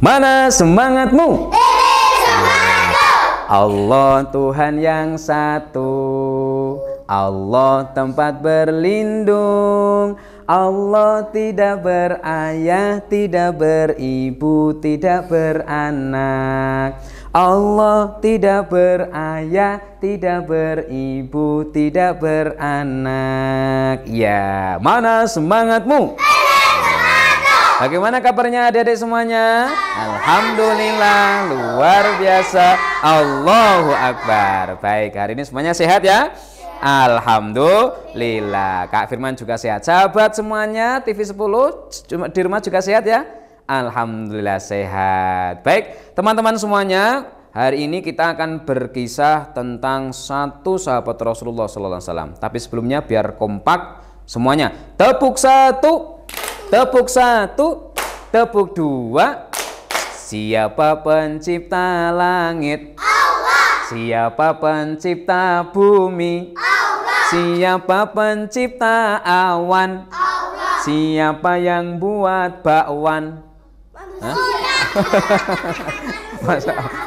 Mana semangatmu? Allah Tuhan yang satu, Allah tempat berlindung, Allah tidak berayah, tidak beribu, tidak beranak. Allah tidak berayah, tidak beribu, tidak beranak. Ya, mana semangatmu? Bagaimana kabarnya adik-adik semuanya? Alhamdulillah, luar biasa. Allahu Akbar. Baik, hari ini semuanya sehat ya? Alhamdulillah. Kak Firman juga sehat. Sahabat semuanya, TV 10 di rumah juga sehat ya? Alhamdulillah sehat. Baik, teman-teman semuanya, hari ini kita akan berkisah tentang satu sahabat Rasulullah SAW. Tapi sebelumnya biar kompak semuanya. Tepuk satu. Tepuk satu, tepuk dua. Siapa pencipta langit? Allah. Siapa pencipta bumi? Allah. Siapa pencipta awan? Allah. Siapa yang buat bakwan?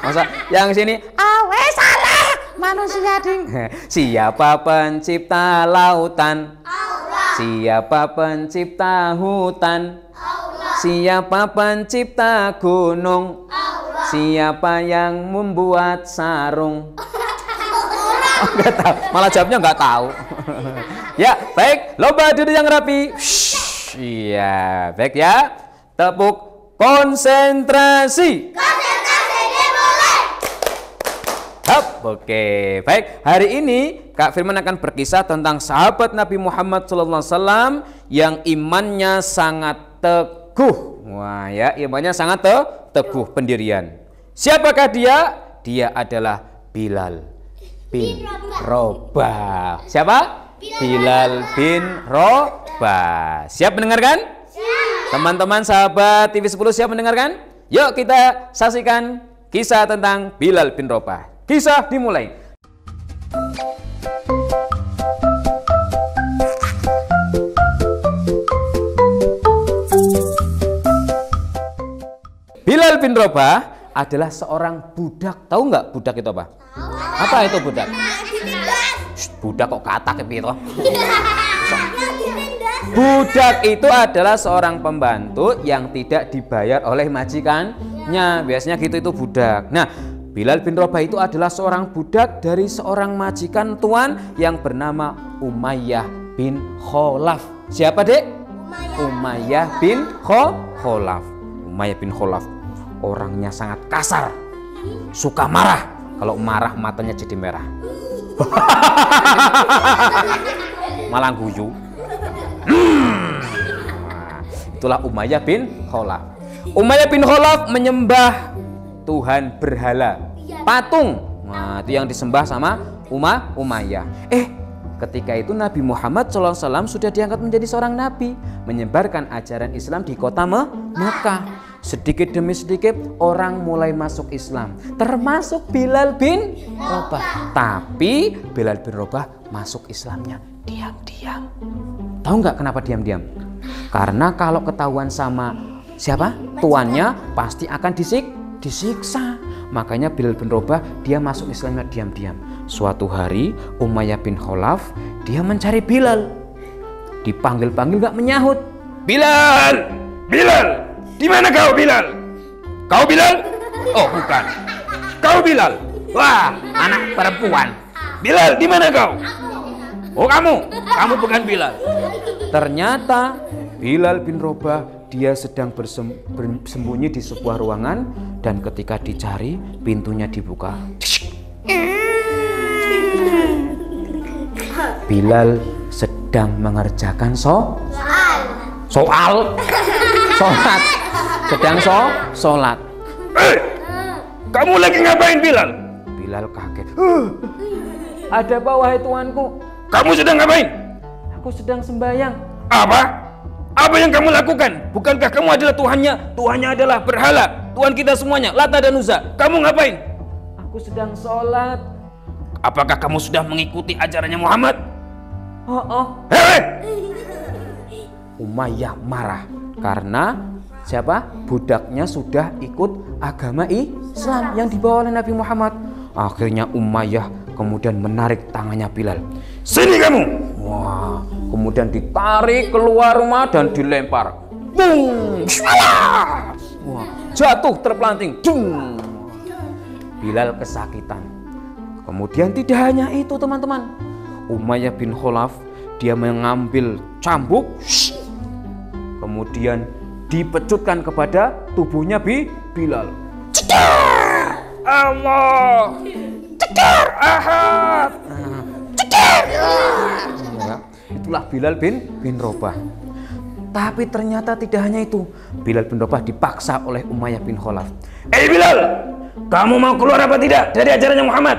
Masa yang sini awe salah manusia ding. Siapa pencipta lautan? Siapa pencipta hutan? Allah. Siapa pencipta gunung? Allah. Siapa yang membuat sarung? Enggak tahu, malah jawabnya nggak tahu. Ya, baik, lomba duduk yang rapi. Iya, baik ya. Tepuk konsentrasi. Oke, baik. Hari ini Kak Firman akan berkisah tentang sahabat Nabi Muhammad SAW yang imannya sangat teguh. Wah ya, imannya sangat teguh, pendirian. Siapakah dia? Dia adalah Bilal bin Rabah. Siapa? Bilal bin Rabah. Siap mendengarkan? Teman-teman sahabat TV 10 siap mendengarkan? Yuk kita saksikan kisah tentang Bilal bin Rabah. Kisah dimulai. Bilal bin Rabah adalah seorang budak. Tahu nggak budak itu apa? Apa itu budak? Budak kok kata gitu. Budak itu adalah seorang pembantu yang tidak dibayar oleh majikannya. Biasanya gitu itu budak. Nah, Bilal bin Rabah itu adalah seorang budak dari seorang majikan tuan yang bernama Umayyah bin Khalaf. Siapa dek? Umayyah bin Khalaf. Umayyah bin Khalaf orangnya sangat kasar, suka marah. Kalau marah matanya jadi merah. Malah guyu. Itulah Umayyah bin Khalaf. Umayyah bin Khalaf menyembah Tuhan berhala, patung. Nah, itu yang disembah sama Umayyah. Ketika itu Nabi Muhammad SAW sudah diangkat menjadi seorang nabi, menyebarkan ajaran Islam di kota Mekah. Sedikit demi sedikit orang mulai masuk Islam, termasuk Bilal bin Rabah. Tapi Bilal bin Rabah masuk Islamnya diam-diam. Tahu nggak kenapa diam-diam? Karena kalau ketahuan sama siapa? Tuannya pasti akan disiksa. Makanya Bilal bin Rabah dia masuk Islamnya diam-diam. Suatu hari Umayyah bin Khalaf dia mencari Bilal. Dipanggil-panggil gak menyahut. Bilal! Bilal! Di mana kau Bilal? Kau Bilal? Oh bukan. Kau Bilal? Wah, anak perempuan. Bilal, di mana kau? Oh kamu bukan Bilal. Ternyata Bilal bin Rabah dia sedang bersembunyi di sebuah ruangan dan ketika dicari pintunya dibuka. Bilal sedang mengerjakan sholat. Sedang sholat. Kamu lagi ngapain Bilal? Bilal kaget. Ada apa wahai tuanku? Kamu sedang ngapain? Aku sedang sembahyang. Apa? Apa yang kamu lakukan? Bukankah kamu adalah Tuhannya? Tuhannya adalah berhala. Tuhan kita semuanya, Lata dan Uzza. Kamu ngapain? Aku sedang sholat. apakah kamu sudah mengikuti ajarannya Muhammad? Oh, oh. Hei! Umayyah marah karena siapa? Budaknya sudah ikut agama Islam yang dibawa oleh Nabi Muhammad. Akhirnya Umayyah kemudian menarik tangannya Bilal. Sini kamu! Wah, kemudian ditarik keluar rumah dan dilempar. Bung! Wah, jatuh terpelanting. Dung! Bilal kesakitan. Kemudian tidak hanya itu teman-teman. Umayyah bin Khalaf dia mengambil cambuk, kemudian dipecutkan kepada tubuhnya Bilal. Cekar! Allah! Cekar! Ahad! Cekar! Ya, itulah Bilal bin Rabah. Tapi ternyata tidak hanya itu. Bilal bin Rabah dipaksa oleh Umayyah bin Khalaf. Bilal! Kamu mau keluar apa tidak dari ajarannya Muhammad?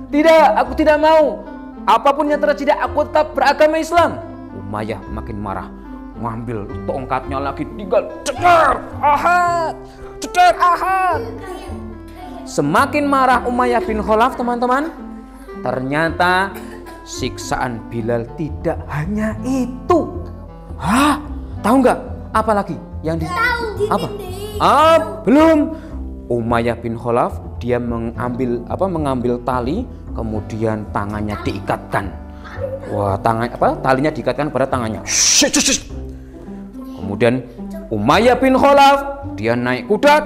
Tidak, aku tidak mau. Apapun yang terjadi, aku tetap beragama Islam. Umayyah makin marah, ngambil tongkatnya lagi, tinggal cekar Ahad, cekar Ahad. Semakin marah Umayyah bin Khalaf teman-teman, ternyata siksaan Bilal tidak hanya itu. Hah? Tahu nggak? Apa lagi yang apa? Belum. Umayyah bin Khalaf dia mengambil tali, kemudian tangannya diikatkan. Wah, talinya diikatkan pada tangannya. Kemudian Umayyah bin Khalaf dia naik kuda,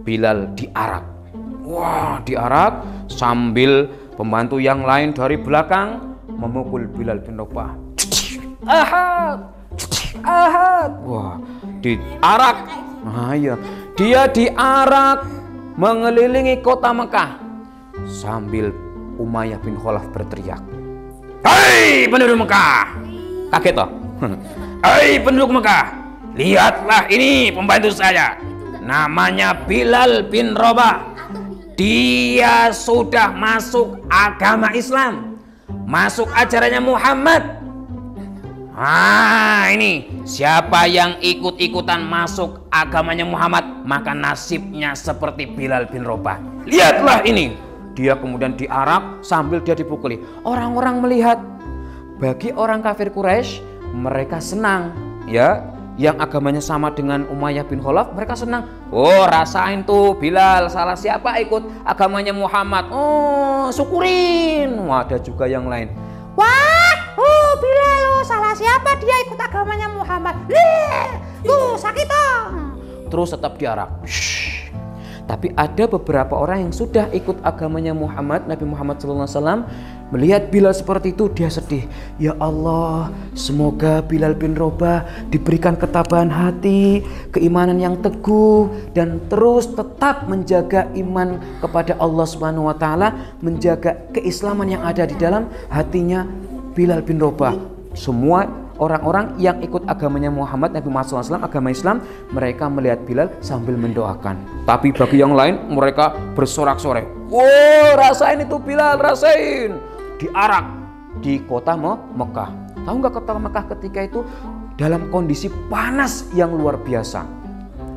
Bilal diarak. Wah, diarak sambil pembantu yang lain dari belakang memukul Bilal bin Rabah. Ahad, Ahad. Wah, diarak. Nah, iya. Dia diarak mengelilingi kota Mekah sambil Umayyah bin Khalaf berteriak, "Hei penduduk Mekah!" Kaget toh? "Hei penduduk Mekah, lihatlah ini pembantu saya. Namanya Bilal bin Rabah. Dia sudah masuk agama Islam, masuk ajarannya Muhammad. Ini siapa yang ikut-ikutan masuk agamanya Muhammad, maka nasibnya seperti Bilal bin Rabah. Lihatlah ini." Dia kemudian diarak sambil dia dipukuli. Orang-orang melihat. Bagi orang kafir Quraisy, mereka senang, ya, yang agamanya sama dengan Umayyah bin Khalaf, mereka senang. Oh, rasain tuh Bilal, salah siapa ikut agamanya Muhammad. Oh, syukurin. Wah, ada juga yang lain. Wah, Bilal, salah siapa dia ikut agamanya Muhammad. Sakit toh. Terus tetap diarak. Tapi ada beberapa orang yang sudah ikut agamanya Muhammad, Nabi Muhammad SAW, melihat Bilal seperti itu, dia sedih. Ya Allah, semoga Bilal bin Rabah diberikan ketabahan hati, keimanan yang teguh, dan terus tetap menjaga iman kepada Allah Subhanahu wa Ta'ala, menjaga keislaman yang ada di dalam hatinya Bilal bin Rabah. Semua orang-orang yang ikut agamanya Muhammad, Nabi Muhammad SAW, agama Islam, mereka melihat Bilal sambil mendoakan. Tapi bagi yang lain, mereka bersorak-sorai. Oh, rasain itu Bilal, rasain. Diarak di kota Mekah. Tahu nggak kota Mekah ketika itu dalam kondisi panas yang luar biasa.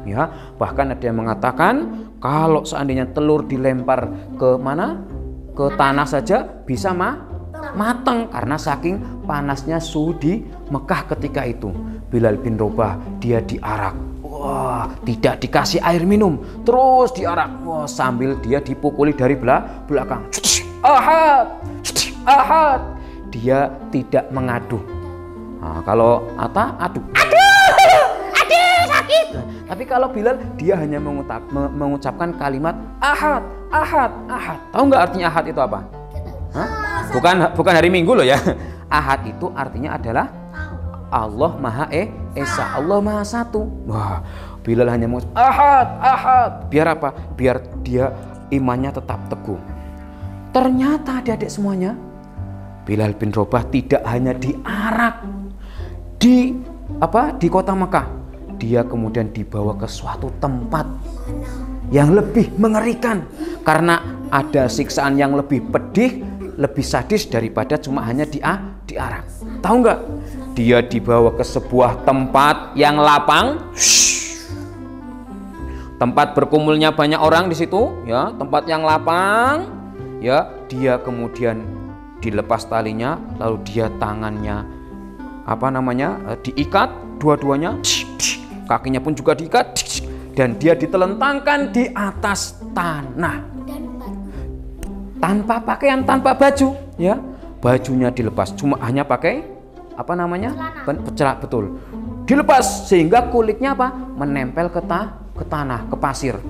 Ya, bahkan ada yang mengatakan kalau seandainya telur dilempar ke mana? Ke tanah saja bisa matang karena saking panasnya suhu di Mekah ketika itu. Bilal bin Rabah dia diarak. Wah, tidak dikasih air minum, terus diarak. Wah, sambil dia dipukuli dari belakang. Ahad, Ahad. Dia tidak mengadu. Nah, kalau aduh sakit. Tapi kalau Bilal dia hanya mengucapkan kalimat Ahad, Ahad, Ahad. Tahu nggak artinya Ahad itu apa? Hah? Bukan hari Minggu loh ya. Ahad itu artinya adalah Allah Maha Esa, Allah Maha Satu. Wah, Bilal hanya mengucap Ahad, Ahad. Biar apa? Biar dia imannya tetap teguh. Ternyata adik-adik semuanya, Bilal bin Rabah tidak hanya diarak di kota Mekah. Dia kemudian dibawa ke suatu tempat yang lebih mengerikan karena ada siksaan yang lebih pedih, lebih sadis daripada cuma hanya diarak. Tahu nggak? Dia dibawa ke sebuah tempat yang lapang, tempat berkumpulnya banyak orang di situ, ya, tempat yang lapang. ya, dia kemudian dilepas talinya, lalu dia tangannya diikat dua-duanya, kakinya pun juga diikat, dan dia ditelentangkan di atas tanah tanpa pakaian, tanpa baju, ya. Bajunya dilepas, cuma hanya pakai celana, betul, dilepas sehingga kulitnya menempel ke tanah, ke pasir.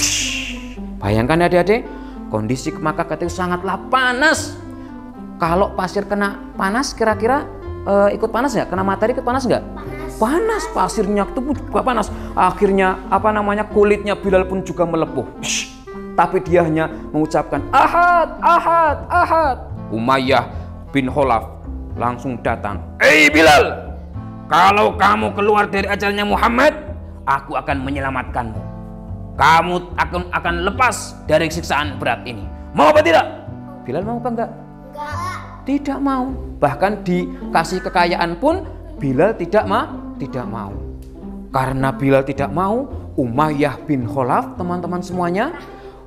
Bayangkan adik-adik, kondisi maka ketika itu sangatlah panas. Kalau pasir kena panas, kira-kira ikut panas nggak? Kena matahari ikut panas nggak? Panas, pasirnya itu juga panas. Akhirnya kulitnya Bilal pun juga melepuh. Tapi dia hanya mengucapkan Ahad, Ahad, Ahad. Umayyah bin Khalaf langsung datang. Bilal, kalau kamu keluar dari ajalnya Muhammad, aku akan menyelamatkanmu. Kamu akan lepas dari siksaan berat ini. Mau apa tidak? Bilal mau apa enggak? Tidak mau. Bahkan dikasih kekayaan pun Bilal tidak mau. Karena Bilal tidak mau, Umayyah bin Khalaf, teman-teman semuanya,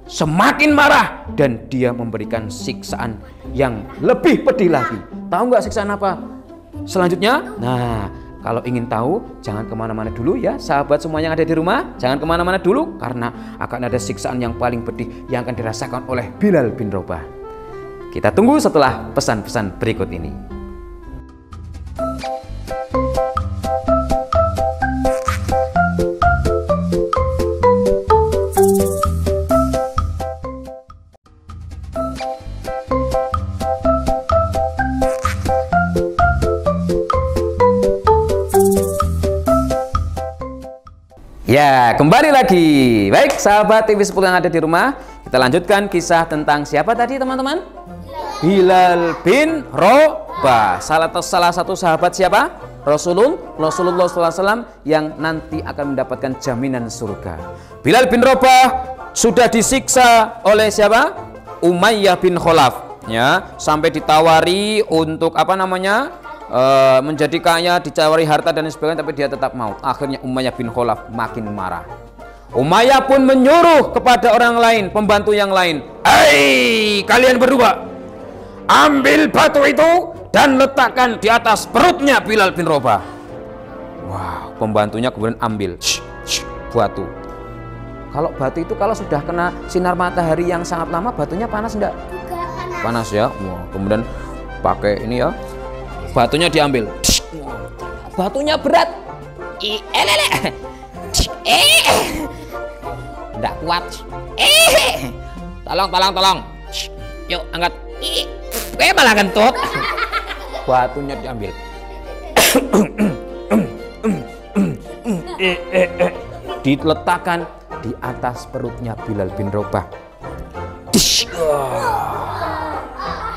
semakin marah dan dia memberikan siksaan yang lebih pedih lagi. Tahu nggak siksaan apa selanjutnya? Nah, kalau ingin tahu, jangan kemana-mana dulu ya, sahabat semua yang ada di rumah. Jangan kemana-mana dulu, karena akan ada siksaan yang paling pedih yang akan dirasakan oleh Bilal bin Rabah. Kita tunggu setelah pesan-pesan berikut ini. Ya, kembali lagi. Baik, sahabat TV 10 yang ada di rumah, kita lanjutkan kisah tentang siapa tadi, teman-teman? Bilal bin Rabah. Salah satu sahabat siapa? Rasulullah SAW yang nanti akan mendapatkan jaminan surga. Bilal bin Rabah sudah disiksa oleh siapa? Umayyah bin Khalaf. Ya, sampai ditawari untuk menjadi kaya, dicawari harta dan sebagainya, tapi dia tetap mau. Akhirnya Umayyah bin Khalaf makin marah. Umayyah pun menyuruh kepada orang lain, pembantu yang lain, kalian berdua, ambil batu itu dan letakkan di atas perutnya Bilal bin Rabah. Wah, pembantunya kemudian ambil batu. Kalau batu itu kalau sudah kena sinar matahari yang sangat lama, batunya panas enggak? Panas ya. Wah, kemudian pakai ini ya, batunya diambil. Batunya berat. Enggak kuat. Tolong. Yuk, angkat. Malah kentut. Batunya diambil. Diletakkan di atas perutnya Bilal bin Rabah.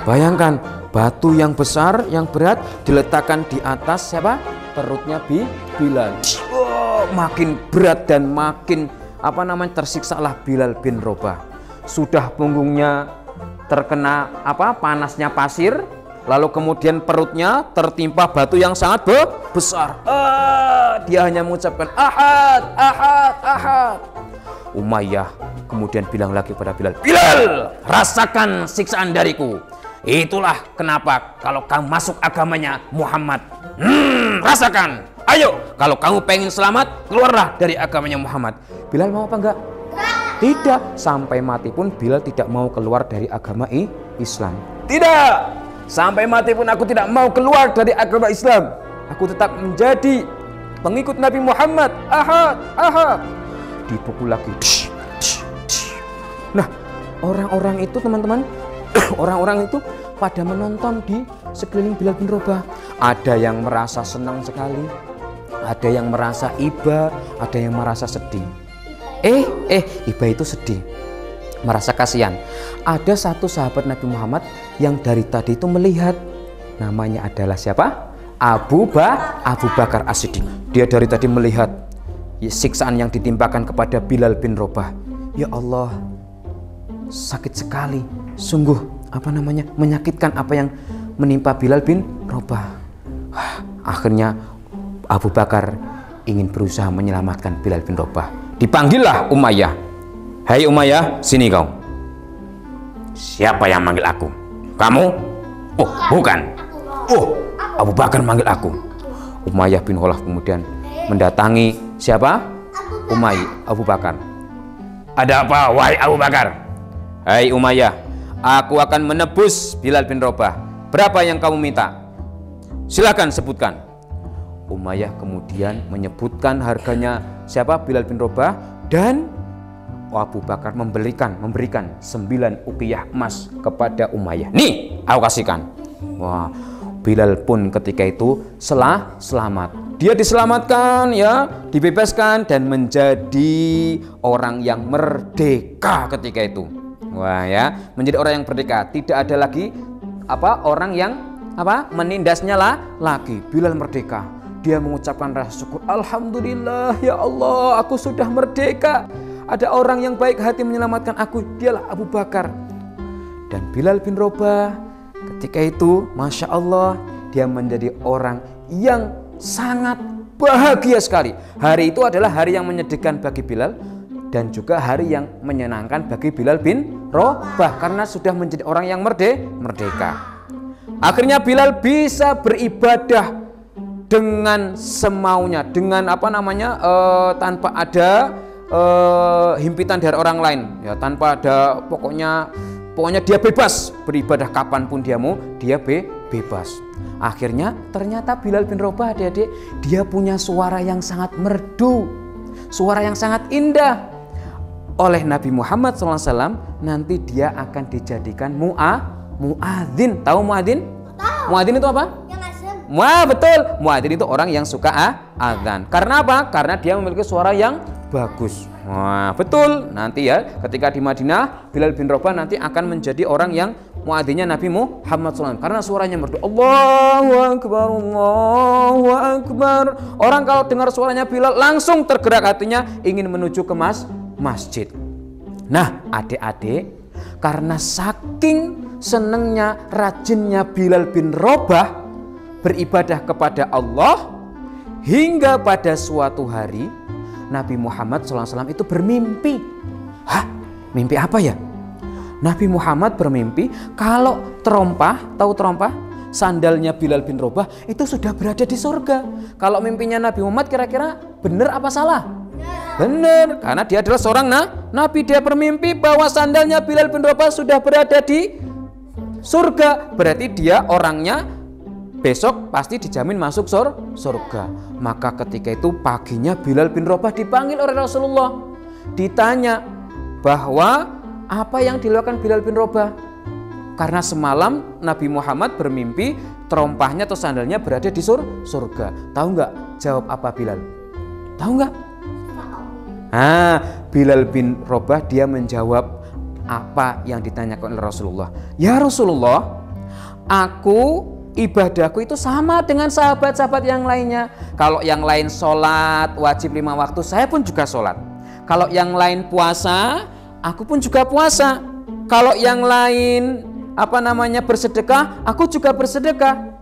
Bayangkan, batu yang besar, yang berat diletakkan di atas siapa? Perutnya Bilal. Makin berat dan makin tersiksalah Bilal bin Rabah. Sudah punggungnya terkena panasnya pasir, lalu kemudian perutnya tertimpa batu yang sangat besar. Dia hanya mengucapkan Ahad, Ahad, Ahad. Umayyah kemudian bilang lagi pada Bilal, Bilal, rasakan siksaan dariku. Itulah kenapa kalau kamu masuk agamanya Muhammad. Rasakan. Ayo, kalau kamu pengen selamat, keluarlah dari agamanya Muhammad. Bilal mau apa enggak? Tidak. Sampai mati pun Bilal tidak mau keluar dari agama Islam. Tidak. Sampai mati pun aku tidak mau keluar dari agama Islam. Aku tetap menjadi pengikut Nabi Muhammad. Ahad, Ahad. Dipukul lagi. Nah, orang-orang itu, teman-teman, orang-orang itu pada menonton di sekeliling Bilal bin Rabah. Ada yang merasa senang sekali, ada yang merasa iba, ada yang merasa sedih. Iba itu sedih, merasa kasihan. Ada satu sahabat Nabi Muhammad yang dari tadi itu melihat, namanya adalah siapa? Abu Bakar As-Siddiq. Dia dari tadi melihat siksaan yang ditimpakan kepada Bilal bin Rabah. Ya Allah, sakit sekali, sungguh menyakitkan apa yang menimpa Bilal bin Rabah. Akhirnya Abu Bakar ingin berusaha menyelamatkan Bilal bin Rabah. Dipanggillah Umayyah. Hai Umayyah, sini kau. siapa yang manggil aku? Kamu? Oh, bukan. Oh, Abu Bakar manggil aku. Umayyah bin Khalaf kemudian mendatangi siapa? Abu Bakar. Ada apa, wahai Abu Bakar? Hai Umayyah, aku akan menebus Bilal bin Rabah. Berapa yang kamu minta? Silakan sebutkan. Umayyah kemudian menyebutkan harganya siapa? Bilal bin Rabah, dan Abu Bakar memberikan 9 uqiyah emas kepada Umayyah. Nih, aku kasihkan. Wah, Bilal pun ketika itu selamat. Dia diselamatkan, ya, dibebaskan dan menjadi orang yang merdeka ketika itu. Wah, ya, menjadi orang yang merdeka. Tidak ada lagi orang yang menindasnya lagi. Bilal merdeka. Dia mengucapkan rasa syukur, alhamdulillah ya Allah, aku sudah merdeka. Ada orang yang baik hati menyelamatkan aku, dialah Abu Bakar. Dan Bilal bin Rabah ketika itu, Masya Allah, dia menjadi orang yang sangat bahagia sekali. Hari itu adalah hari yang menyedihkan bagi Bilal, dan juga hari yang menyenangkan bagi Bilal bin Rabah, karena sudah menjadi orang yang merdeka. Akhirnya Bilal bisa beribadah dengan semaunya, dengan tanpa ada himpitan dari orang lain, ya, tanpa ada pokoknya dia bebas beribadah kapanpun dia mau, dia bebas. Akhirnya ternyata Bilal bin Rabah, adik-adik, dia punya suara yang sangat merdu, suara yang sangat indah. Oleh Nabi Muhammad SAW nanti dia akan dijadikan muadzin. Tahu muadzin? Muadzin itu apa? Wah, betul. Muadzin itu orang yang suka azan. Karena apa? Karena dia memiliki suara yang bagus. Wah, betul. Nanti ya, ketika di Madinah, Bilal bin Rabah nanti akan menjadi orang yang muadzinnya Nabi Muhammad SAW, karena suaranya merdu. Allahu Akbar, Allahu Akbar. Orang kalau dengar suaranya Bilal langsung tergerak hatinya, ingin menuju ke masjid. Nah, adik-adik, karena saking senengnya, rajinnya Bilal bin Rabah beribadah kepada Allah, hingga pada suatu hari Nabi Muhammad SAW itu bermimpi. Hah? Mimpi apa ya? Nabi Muhammad bermimpi kalau terompah, tahu terompah? Sandalnya Bilal bin Rabah itu sudah berada di surga. Kalau mimpinya Nabi Muhammad kira-kira benar apa salah? Benar, karena dia adalah seorang Nabi. Dia bermimpi bahwa sandalnya Bilal bin Rabah sudah berada di surga. Berarti dia orangnya besok pasti dijamin masuk surga. Maka ketika itu paginya Bilal bin Rabah dipanggil oleh Rasulullah. Ditanya bahwa apa yang dilakukan Bilal bin Rabah. Karena semalam Nabi Muhammad bermimpi terompahnya atau sandalnya berada di surga. Tahu nggak jawab apa Bilal? Tahu nggak? Bilal bin Rabah dia menjawab apa yang ditanyakan oleh Rasulullah. Ya Rasulullah, ibadahku itu sama dengan sahabat-sahabat yang lainnya. Kalau yang lain sholat wajib 5 waktu, saya pun juga sholat. Kalau yang lain puasa, aku pun juga puasa. Kalau yang lain bersedekah, aku juga bersedekah.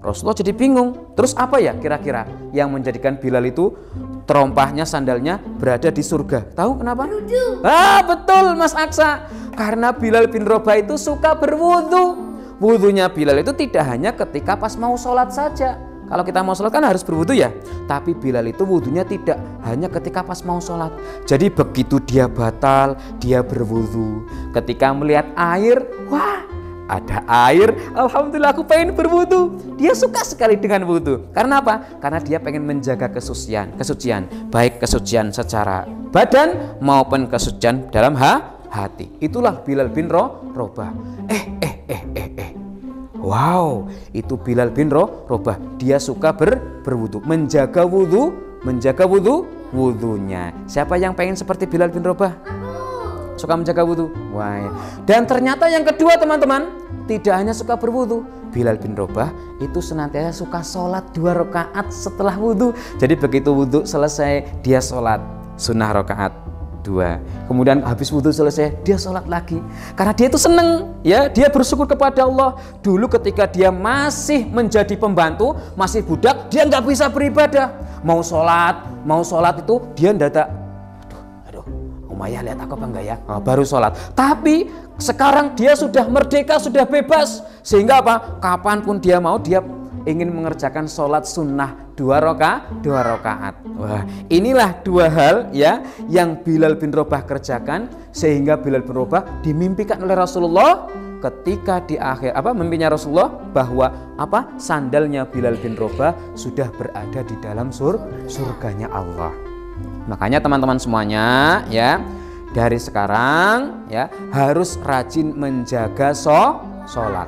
Rasulullah jadi bingung. Terus apa ya kira-kira yang menjadikan Bilal itu terompahnya, sandalnya berada di surga? Tahu kenapa? Betul Mas Aksa. Karena Bilal bin Rabah itu suka berwudu. Wudunya Bilal itu tidak hanya ketika pas mau sholat saja. Kalau kita mau sholat kan harus berwudu ya. Tapi Bilal itu wudunya tidak hanya ketika pas mau sholat. Jadi begitu dia batal, dia berwudu. Ketika melihat air, wah ada air, alhamdulillah aku pengen berwudu. Dia suka sekali dengan wudu. Karena apa? Karena dia pengen menjaga kesucian. Baik kesucian secara badan maupun kesucian dalam hati. Itulah Bilal bin Rabah. Wow, itu Bilal bin Rabah. Dia suka berwudu, menjaga wudunya. Siapa yang pengen seperti Bilal bin Rabah? Suka menjaga wudu. Wah. Dan ternyata yang kedua teman-teman, tidak hanya suka berwudu, Bilal bin Rabah itu senantiasa suka sholat 2 rakaat setelah wudu. Jadi begitu wudu selesai, dia sholat sunnah rakaat 2. Kemudian habis wudu selesai, dia sholat lagi. Karena dia itu seneng, ya, dia bersyukur kepada Allah. Dulu ketika dia masih menjadi pembantu, masih budak, dia nggak bisa beribadah. Mau sholat itu dia ndadak, aduh, Umayyah lihat aku apa enggak ya? Oh, baru sholat. Tapi sekarang dia sudah merdeka, sudah bebas, sehingga apa? Kapanpun dia mau, dia ingin mengerjakan sholat sunnah 2 rakaat. Wah, inilah 2 hal ya yang Bilal bin Rabah kerjakan, sehingga Bilal bin Rabah dimimpikan oleh Rasulullah ketika di akhir mimpinya Rasulullah bahwa sandalnya Bilal bin Rabah sudah berada di dalam surganya Allah. Makanya teman-teman semuanya ya, dari sekarang ya harus rajin menjaga sholat.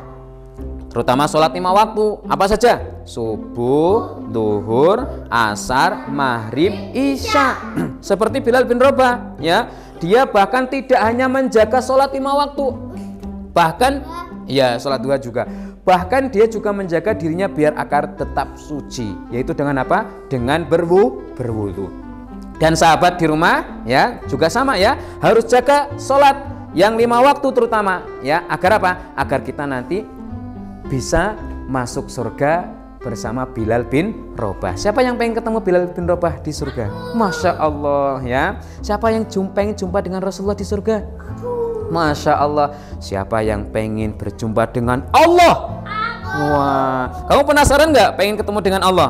Terutama sholat 5 waktu. Apa saja? Subuh, duhur, asar, maghrib, isya. Seperti Bilal bin Rabah ya, dia bahkan tidak hanya menjaga sholat 5 waktu, bahkan ya sholat 2 juga. Bahkan dia juga menjaga dirinya biar agar tetap suci, yaitu dengan apa? Dengan berwudu. Dan sahabat di rumah ya juga sama ya, harus jaga sholat yang 5 waktu terutama ya, agar apa? Agar kita nanti bisa masuk surga bersama Bilal bin Rabah. Siapa yang pengen ketemu Bilal bin Rabah di surga? Masya Allah ya. Siapa yang pengen jumpa dengan Rasulullah di surga? Masya Allah. Siapa yang pengen berjumpa dengan Allah? Wah, kamu penasaran nggak pengen ketemu dengan Allah?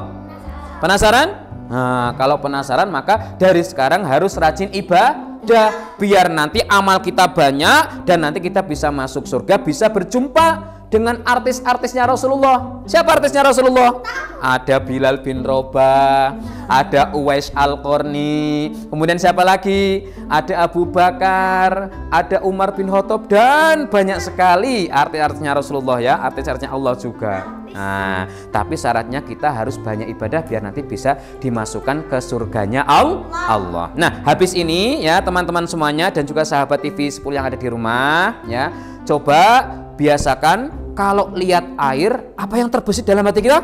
Penasaran? Nah, kalau penasaran maka dari sekarang harus rajin ibadah, biar nanti amal kita banyak dan nanti kita bisa masuk surga, bisa berjumpa dengan artis-artisnya Rasulullah. Siapa artisnya Rasulullah? Ada Bilal bin Rabah, ada Uwais Al-Qarni, kemudian siapa lagi? Ada Abu Bakar, ada Umar bin Khattab, dan banyak sekali artis-artisnya Rasulullah ya, artis-artisnya Allah juga. Nah, tapi syaratnya kita harus banyak ibadah biar nanti bisa dimasukkan ke surganya Allah. Nah, habis ini ya teman-teman semuanya dan juga sahabat TV 10 yang ada di rumah ya, coba biasakan kalau lihat air, apa yang terbesit dalam hati kita?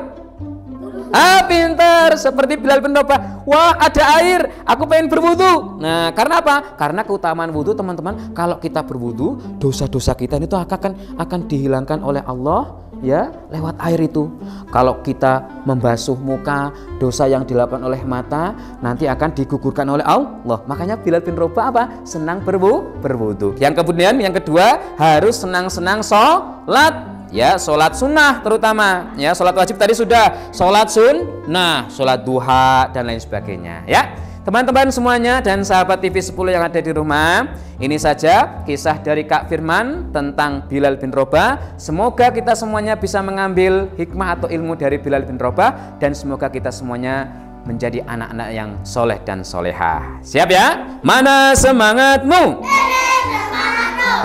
Pintar, seperti Bilal bin Rabah. Wah, ada air, aku pengen berwudu. Nah, karena apa? Karena keutamaan wudu teman-teman, kalau kita berwudu, dosa-dosa kita itu akan dihilangkan oleh Allah ya lewat air itu. Kalau kita membasuh muka, dosa yang dilakukan oleh mata nanti akan digugurkan oleh Allah. Makanya Bilal bin Rabah senang berwudu. Yang kemudian yang kedua, harus senang-senang sholat ya, sholat sunnah terutama ya. Sholat wajib tadi sudah, sholat sunnah, sholat duha dan lain sebagainya ya. Teman-teman semuanya dan sahabat TV 10 yang ada di rumah, ini saja kisah dari Kak Firman tentang Bilal bin Rabah. Semoga kita semuanya bisa mengambil hikmah atau ilmu dari Bilal bin Rabah, dan semoga kita semuanya menjadi anak-anak yang soleh dan solehah. Siap ya? Mana semangatmu?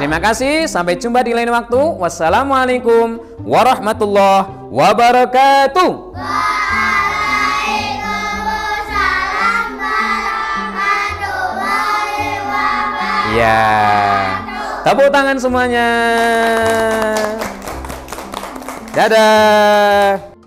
Terima kasih, sampai jumpa di lain waktu. Wassalamualaikum warahmatullahi wabarakatuh. Ya, tepuk tangan semuanya. Dadah.